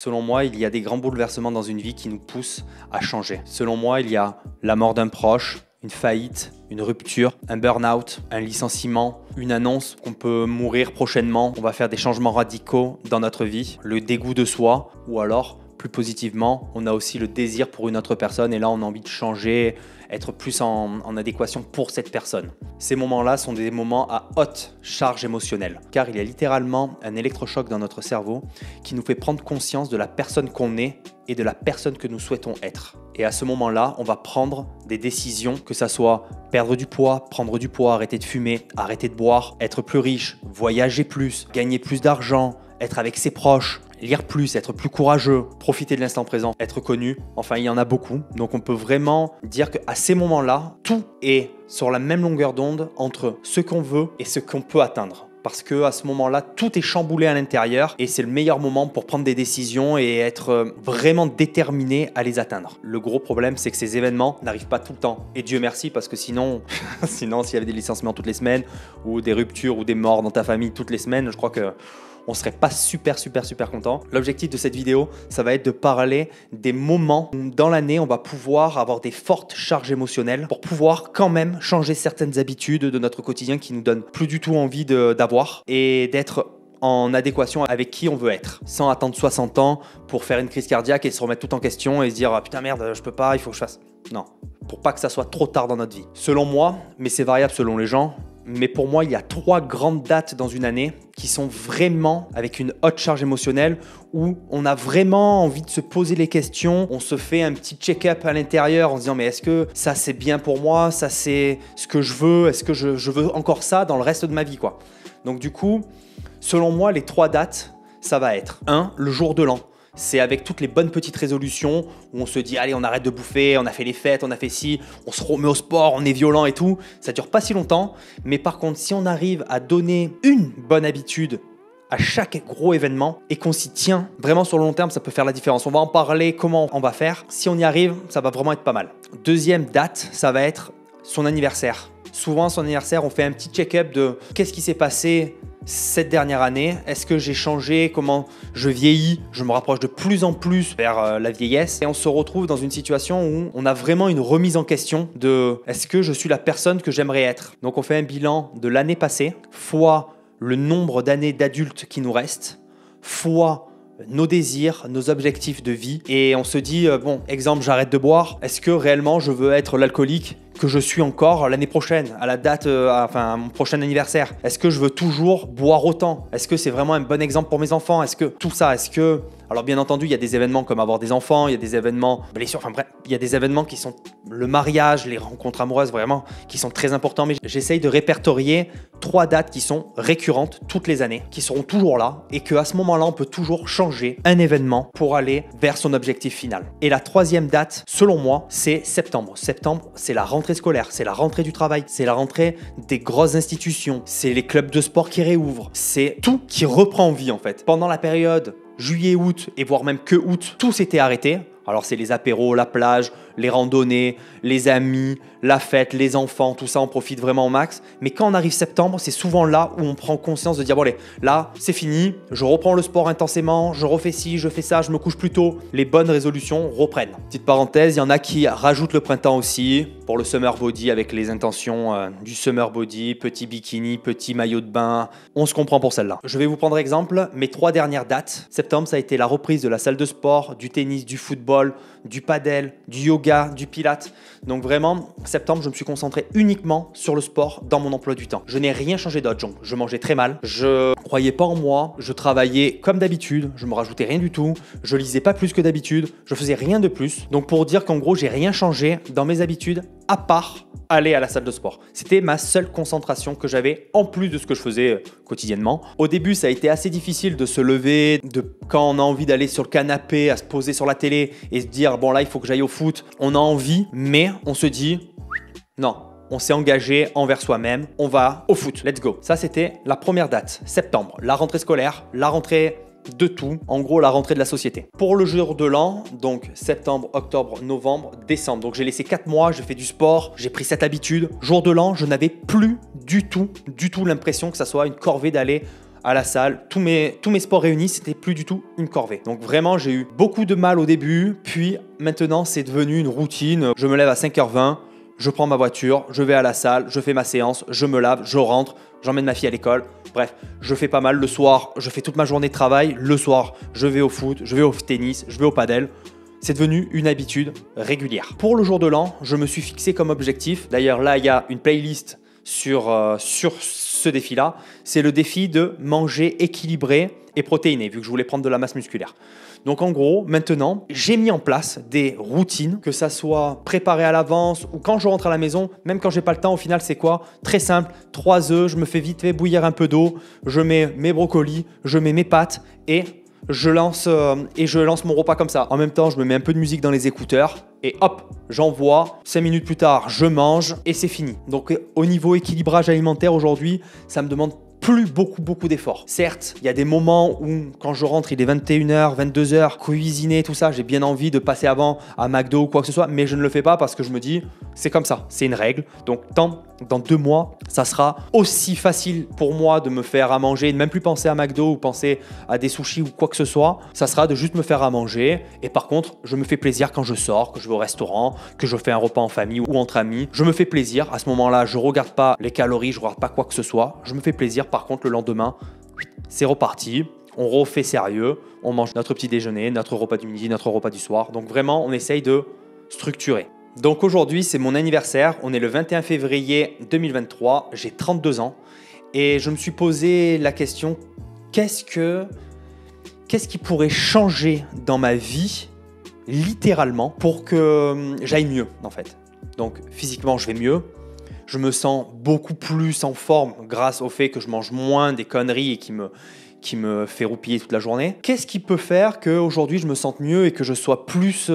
Selon moi, il y a des grands bouleversements dans une vie qui nous poussent à changer. Selon moi, il y a la mort d'un proche, une faillite, une rupture, un burn-out, un licenciement, une annonce qu'on peut mourir prochainement, on va faire des changements radicaux dans notre vie, le dégoût de soi, ou alors, plus positivement, on a aussi le désir pour une autre personne et là on a envie de changer, être plus en adéquation pour cette personne. Ces moments-là sont des moments à haute charge émotionnelle, car il y a littéralement un électrochoc dans notre cerveau qui nous fait prendre conscience de la personne qu'on est et de la personne que nous souhaitons être. Et à ce moment-là, on va prendre des décisions, que ça soit perdre du poids, prendre du poids, arrêter de fumer, arrêter de boire, être plus riche, voyager plus, gagner plus d'argent, être avec ses proches, lire plus, être plus courageux, profiter de l'instant présent, être connu. Enfin, il y en a beaucoup. Donc on peut vraiment dire qu'à ces moments-là, tout est sur la même longueur d'onde entre ce qu'on veut et ce qu'on peut atteindre. Parce qu'à ce moment-là, tout est chamboulé à l'intérieur et c'est le meilleur moment pour prendre des décisions et être vraiment déterminé à les atteindre. Le gros problème, c'est que ces événements n'arrivent pas tout le temps. Et Dieu merci, parce que sinon s'il y avait des licenciements toutes les semaines ou des ruptures ou des morts dans ta famille toutes les semaines, je crois que on serait pas super content. L'objectif de cette vidéo, ça va être de parler des moments où dans l'année, on va pouvoir avoir des fortes charges émotionnelles pour pouvoir quand même changer certaines habitudes de notre quotidien qui nous donnent plus du tout envie d'avoir et d'être en adéquation avec qui on veut être, sans attendre 60 ans pour faire une crise cardiaque et se remettre tout en question et se dire « putain merde, je peux pas, il faut que je fasse ». Non, pour pas que ça soit trop tard dans notre vie. Selon moi, mais c'est variable selon les gens, mais pour moi, il y a 3 grandes dates dans une année qui sont vraiment avec une haute charge émotionnelle où on a vraiment envie de se poser les questions. On se fait un petit check-up à l'intérieur en se disant mais est-ce que ça c'est bien pour moi? Ça c'est ce que je veux? Est-ce que je veux encore ça dans le reste de ma vie quoi? Donc du coup, selon moi, les 3 dates, ça va être 1, le jour de l'an. C'est avec toutes les bonnes petites résolutions où on se dit allez on arrête de bouffer, on a fait les fêtes, on a fait ci, on se remet au sport, on est violent et tout. Ça dure pas si longtemps, mais par contre si on arrive à donner une bonne habitude à chaque gros événement et qu'on s'y tient, vraiment sur le long terme ça peut faire la différence. On va en parler, comment on va faire. Si on y arrive, ça va vraiment être pas mal. Deuxième date, ça va être son anniversaire. Souvent son anniversaire, on fait un petit check-up de qu'est-ce qui s'est passé cette dernière année, est-ce que j'ai changé, comment je vieillis, je me rapproche de plus en plus vers la vieillesse et on se retrouve dans une situation où on a vraiment une remise en question de est-ce que je suis la personne que j'aimerais être. Donc on fait un bilan de l'année passée, fois le nombre d'années d'adulte qui nous reste, fois nos désirs, nos objectifs de vie et on se dit, bon, exemple, j'arrête de boire, est-ce que réellement je veux être l'alcoolique que je suis encore l'année prochaine, à la date, à mon prochain anniversaire? Est-ce que je veux toujours boire autant? Est-ce que c'est vraiment un bon exemple pour mes enfants? Est-ce que tout ça, alors bien entendu, il y a des événements comme avoir des enfants, il y a des événements blessures, enfin bref, il y a des événements qui sont le mariage, les rencontres amoureuses vraiment, qui sont très importants, mais j'essaye de répertorier 3 dates qui sont récurrentes toutes les années, qui seront toujours là et qu'à ce moment-là, on peut toujours changer un événement pour aller vers son objectif final. Et la 3e date, selon moi, c'est septembre. Septembre, c'est la rentrée scolaire, c'est la rentrée du travail, c'est la rentrée des grosses institutions, c'est les clubs de sport qui réouvrent, c'est tout qui reprend vie en fait. Pendant la période juillet-août et voire même que août, tout s'était arrêté. Alors c'est les apéros, la plage, les randonnées, les amis, la fête, les enfants, tout ça on profite vraiment au max. Mais quand on arrive septembre, c'est souvent là où on prend conscience de dire bon allez, là c'est fini, je reprends le sport intensément, je refais ci, je fais ça, je me couche plus tôt. Les bonnes résolutions reprennent. Petite parenthèse, il y en a qui rajoutent le printemps aussi pour le summer body avec les intentions du summer body, petit bikini, petit maillot de bain. On se comprend pour celle-là. Je vais vous prendre exemple, mes 3 dernières dates. Septembre, ça a été la reprise de la salle de sport, du tennis, du football, du padel, du yoga, du pilates. Donc vraiment, septembre, je me suis concentré uniquement sur le sport dans mon emploi du temps. Je n'ai rien changé d'autre. Je mangeais très mal, je croyais pas en moi, je travaillais comme d'habitude, je me rajoutais rien du tout, je lisais pas plus que d'habitude, je faisais rien de plus. Donc pour dire qu'en gros, j'ai rien changé dans mes habitudes à part aller à la salle de sport. C'était ma seule concentration que j'avais en plus de ce que je faisais quotidiennement. Au début, ça a été assez difficile de se lever, quand on a envie d'aller sur le canapé, à se poser sur la télé et se dire bon là, il faut que j'aille au foot. On a envie, mais on se dit non. On s'est engagé envers soi-même, on va au foot, let's go. Ça, c'était la première date, septembre, la rentrée scolaire, la rentrée de tout, en gros la rentrée de la société. Pour le jour de l'an, donc septembre, octobre, novembre, décembre. Donc j'ai laissé 4 mois, j'ai fait du sport, j'ai pris cette habitude. Jour de l'an, je n'avais plus du tout l'impression que ça soit une corvée d'aller à la salle, tous mes sports réunis, c'était plus du tout une corvée. Donc vraiment, j'ai eu beaucoup de mal au début, puis maintenant, c'est devenu une routine. Je me lève à 5h20, je prends ma voiture, je vais à la salle, je fais ma séance, je me lave, je rentre, j'emmène ma fille à l'école. Bref, je fais pas mal. Le soir, je fais toute ma journée de travail. Le soir, je vais au foot, je vais au tennis, je vais au padel. C'est devenu une habitude régulière. Pour le jour de l'an, je me suis fixé comme objectif. D'ailleurs, là, il y a une playlist sur ce défi-là. C'est le défi de manger équilibré et protéiné, vu que je voulais prendre de la masse musculaire. Donc en gros, maintenant, j'ai mis en place des routines, que ça soit préparé à l'avance ou quand je rentre à la maison, même quand j'ai pas le temps, au final, c'est quoi? Très simple, 3 œufs, je me fais vite fait bouillir un peu d'eau, je mets mes brocolis, je mets mes pâtes et je lance mon repas comme ça. En même temps, je me mets un peu de musique dans les écouteurs et hop, j'envoie. 5 minutes plus tard, je mange et c'est fini. Donc au niveau équilibrage alimentaire aujourd'hui, ça me demande plus beaucoup d'efforts. Certes, il y a des moments où quand je rentre, il est 21h, 22h, cuisiner, tout ça, j'ai bien envie de passer avant à McDo ou quoi que ce soit, mais je ne le fais pas parce que je me dis, c'est comme ça, c'est une règle. Donc dans 2 mois, ça sera aussi facile pour moi de me faire à manger, de même plus penser à McDo ou penser à des sushis ou quoi que ce soit. Ça sera de juste me faire à manger. Et par contre, je me fais plaisir quand je sors, que je vais au restaurant, que je fais un repas en famille ou entre amis. Je me fais plaisir. À ce moment-là, je regarde pas les calories, je regarde pas quoi que ce soit. Je me fais plaisir. Par contre, le lendemain, c'est reparti. On refait sérieux. On mange notre petit déjeuner, notre repas du midi, notre repas du soir. Donc vraiment, on essaye de structurer. Donc aujourd'hui, c'est mon anniversaire. On est le 21 février 2023. J'ai 32 ans. Et je me suis posé la question, qu'est-ce qui pourrait changer dans ma vie, littéralement, pour que j'aille mieux, en fait. Donc physiquement, je vais mieux. Je me sens beaucoup plus en forme grâce au fait que je mange moins des conneries et qui me fait roupiller toute la journée. Qu'est-ce qui peut faire qu'aujourd'hui je me sente mieux et que je sois plus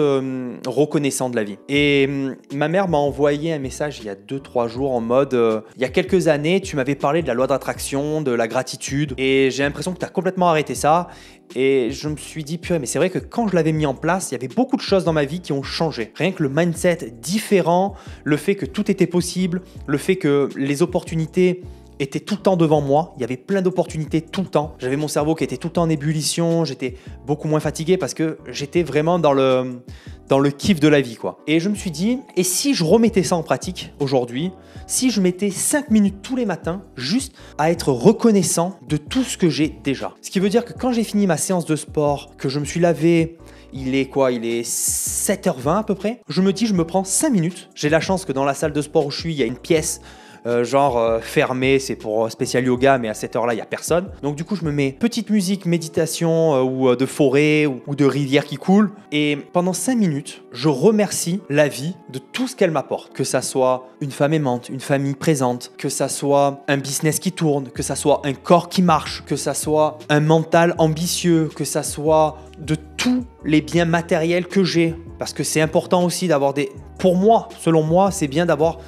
reconnaissant de la vie? Et ma mère m'a envoyé un message il y a 2-3 jours en mode il y a quelques années, tu m'avais parlé de la loi d'attraction, de la gratitude et j'ai l'impression que tu as complètement arrêté ça. Et je me suis dit, purée, mais c'est vrai que quand je l'avais mis en place, il y avait beaucoup de choses dans ma vie qui ont changé. Rien que le mindset différent, le fait que tout était possible, le fait que les opportunités étaient tout le temps devant moi. Il y avait plein d'opportunités tout le temps. J'avais mon cerveau qui était tout le temps en ébullition. J'étais beaucoup moins fatigué parce que j'étais vraiment dans le kiff de la vie, quoi. Et je me suis dit, et si je remettais ça en pratique aujourd'hui, si je mettais 5 minutes tous les matins juste à être reconnaissant de tout ce que j'ai déjà. Ce qui veut dire que quand j'ai fini ma séance de sport, que je me suis lavé, il est 7h20 à peu près, je me dis, je me prends 5 minutes. J'ai la chance que dans la salle de sport où je suis, il y a une pièce fermée, c'est pour spécial yoga, mais à cette heure-là, il n'y a personne. Donc du coup, je me mets petite musique, méditation ou de forêt ou de rivière qui coule. Et pendant 5 minutes, je remercie la vie de tout ce qu'elle m'apporte. Que ça soit une femme aimante, une famille présente, que ça soit un business qui tourne, que ça soit un corps qui marche, que ça soit un mental ambitieux, que ça soit de tous les biens matériels que j'ai. Parce que c'est important aussi d'avoir Pour moi, selon moi, c'est bien d'avoir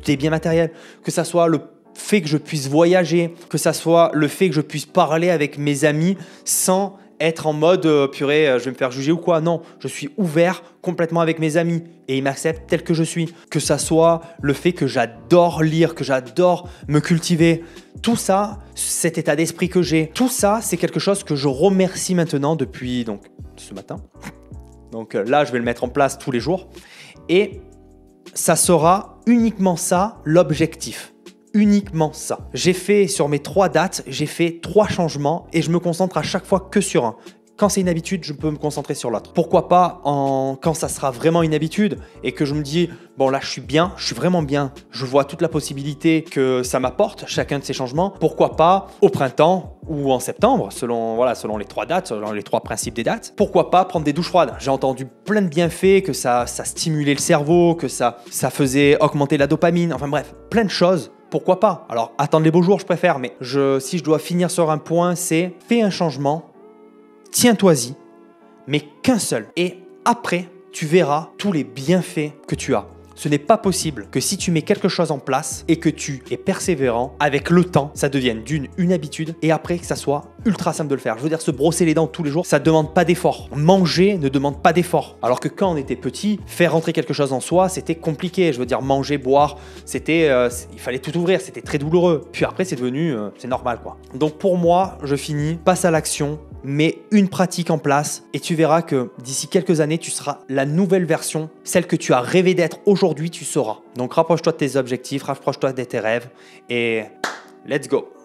des biens matériels, que ça soit le fait que je puisse voyager, que ça soit le fait que je puisse parler avec mes amis sans être en mode purée, je vais me faire juger ou quoi. Non, je suis ouvert complètement avec mes amis et ils m'acceptent tel que je suis. Que ça soit le fait que j'adore lire, que j'adore me cultiver. Tout ça, cet état d'esprit que j'ai, tout ça, c'est quelque chose que je remercie maintenant depuis ce matin. Donc là, je vais le mettre en place tous les jours. Et ça sera uniquement ça, l'objectif. Uniquement ça. J'ai fait sur mes 3 dates, j'ai fait 3 changements et je me concentre à chaque fois que sur un. Quand c'est une habitude, je peux me concentrer sur l'autre. Pourquoi pas quand ça sera vraiment une habitude et que je me dis, bon là je suis bien, je suis vraiment bien, je vois toute la possibilité que ça m'apporte, chacun de ces changements. Pourquoi pas au printemps ou en septembre, selon les 3 dates, selon les 3 principes des dates. Pourquoi pas prendre des douches froides? J'ai entendu plein de bienfaits, que ça stimulait le cerveau, que ça faisait augmenter la dopamine, enfin bref, plein de choses. Pourquoi pas? Alors attendre les beaux jours, je préfère, mais si je dois finir sur un point, c'est fais un changement, tiens-toi-y, mais qu'un seul. Et après, tu verras tous les bienfaits que tu as. Ce n'est pas possible que si tu mets quelque chose en place et que tu es persévérant, avec le temps, ça devienne une habitude et après que ça soit ultra simple de le faire. Je veux dire, se brosser les dents tous les jours, ça ne demande pas d'effort. Manger ne demande pas d'effort. Alors que quand on était petit, faire rentrer quelque chose en soi, c'était compliqué. Je veux dire, manger, boire, il fallait tout ouvrir, c'était très douloureux. Puis après, c'est devenu, c'est normal quoi. Donc pour moi, je finis, passe à l'action, mets une pratique en place et tu verras que d'ici quelques années, tu seras la nouvelle version, celle que tu as rêvé d'être aujourd'hui, tu sauras. Donc rapproche-toi de tes objectifs, rapproche-toi de tes rêves et let's go!